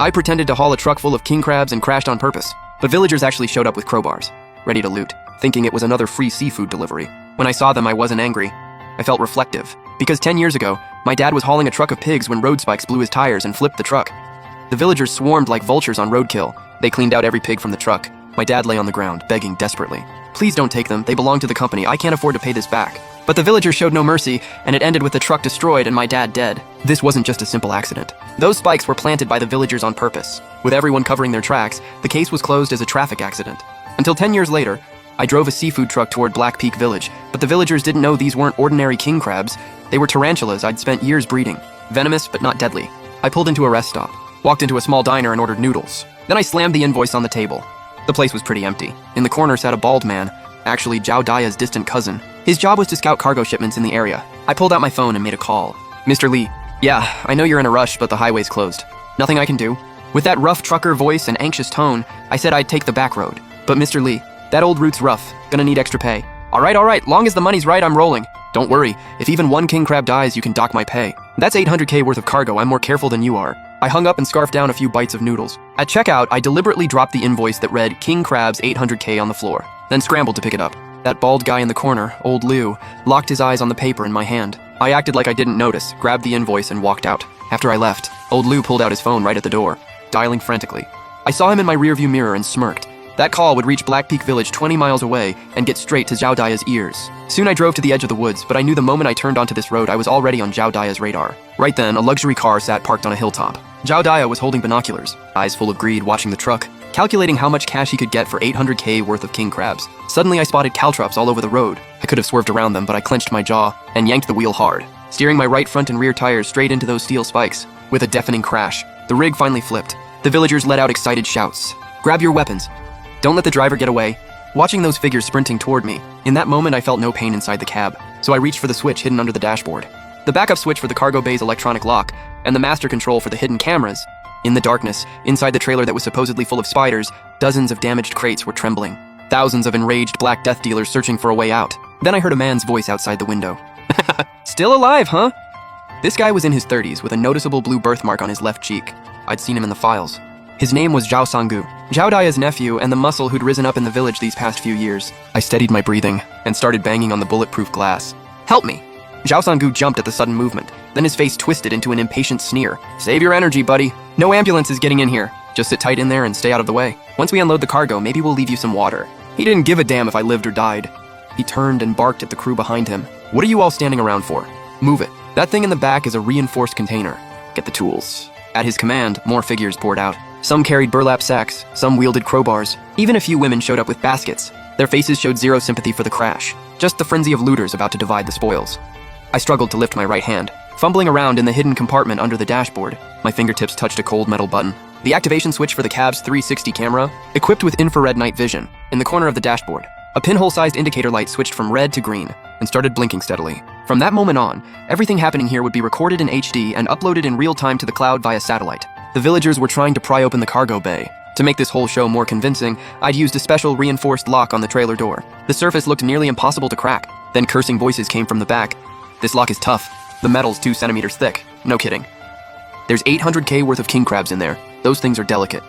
I pretended to haul a truck full of king crabs and crashed on purpose, but villagers actually showed up with crowbars, ready to loot, thinking it was another free seafood delivery. When I saw them, I wasn't angry. I felt reflective, because 10 years ago, my dad was hauling a truck of pigs when road spikes blew his tires and flipped the truck. The villagers swarmed like vultures on roadkill. They cleaned out every pig from the truck. My dad lay on the ground, begging desperately. Please don't take them, they belong to the company, I can't afford to pay this back. But the villagers showed no mercy, and it ended with the truck destroyed and my dad dead. This wasn't just a simple accident. Those spikes were planted by the villagers on purpose. With everyone covering their tracks, the case was closed as a traffic accident. Until 10 years later, I drove a seafood truck toward Black Peak Village, but the villagers didn't know these weren't ordinary king crabs. They were tarantulas I'd spent years breeding. Venomous, but not deadly. I pulled into a rest stop, walked into a small diner and ordered noodles. Then I slammed the invoice on the table. The place was pretty empty. In the corner sat a bald man, actually Zhao Daya's distant cousin. His job was to scout cargo shipments in the area. I pulled out my phone and made a call. Mr. Lee, yeah, I know you're in a rush, but the highway's closed. Nothing I can do? With that rough trucker voice and anxious tone, I said I'd take the back road. But Mr. Lee, that old route's rough. Gonna need extra pay. All right, long as the money's right, I'm rolling. Don't worry, if even one king crab dies, you can dock my pay. That's 800K worth of cargo, I'm more careful than you are. I hung up and scarfed down a few bites of noodles. At checkout, I deliberately dropped the invoice that read King Crabs 800K on the floor, then scrambled to pick it up. That bald guy in the corner, old Liu, locked his eyes on the paper in my hand. I acted like I didn't notice, grabbed the invoice and walked out. After I left, old Liu pulled out his phone right at the door, dialing frantically. I saw him in my rearview mirror and smirked. That call would reach Black Peak Village 20 miles away and get straight to Zhao Daya's ears. Soon I drove to the edge of the woods, but I knew the moment I turned onto this road I was already on Zhao Daya's radar. Right then, a luxury car sat parked on a hilltop. Zhao Daya was holding binoculars, eyes full of greed watching the truck, calculating how much cash he could get for 800K worth of king crabs. Suddenly I spotted caltrops all over the road. I could have swerved around them, but I clenched my jaw and yanked the wheel hard, steering my right front and rear tires straight into those steel spikes. With a deafening crash, the rig finally flipped. The villagers let out excited shouts. Grab your weapons. Don't let the driver get away. Watching those figures sprinting toward me, in that moment I felt no pain inside the cab, so I reached for the switch hidden under the dashboard. The backup switch for the cargo bay's electronic lock, and the master control for the hidden cameras. In the darkness, inside the trailer that was supposedly full of spiders, dozens of damaged crates were trembling. Thousands of enraged Black Death dealers searching for a way out. Then I heard a man's voice outside the window. Still alive, huh? This guy was in his 30s with a noticeable blue birthmark on his left cheek. I'd seen him in the files. His name was Zhao Sanggu, Zhao Daya's nephew and the muscle who'd risen up in the village these past few years. I steadied my breathing and started banging on the bulletproof glass. Help me! Zhao Sanggu jumped at the sudden movement. Then his face twisted into an impatient sneer. Save your energy, buddy. No ambulance is getting in here. Just sit tight in there and stay out of the way. Once we unload the cargo, maybe we'll leave you some water. He didn't give a damn if I lived or died. He turned and barked at the crew behind him. What are you all standing around for? Move it. That thing in the back is a reinforced container. Get the tools. At his command, more figures poured out. Some carried burlap sacks, some wielded crowbars. Even a few women showed up with baskets. Their faces showed zero sympathy for the crash, just the frenzy of looters about to divide the spoils. I struggled to lift my right hand. Fumbling around in the hidden compartment under the dashboard, my fingertips touched a cold metal button. The activation switch for the cab's 360 camera, equipped with infrared night vision, in the corner of the dashboard. A pinhole-sized indicator light switched from red to green and started blinking steadily. From that moment on, everything happening here would be recorded in HD and uploaded in real time to the cloud via satellite. The villagers were trying to pry open the cargo bay. To make this whole show more convincing, I'd used a special reinforced lock on the trailer door. The surface looked nearly impossible to crack. Then cursing voices came from the back. This lock is tough. The metal's 2 centimeters thick. No kidding. There's 800K worth of king crabs in there. Those things are delicate.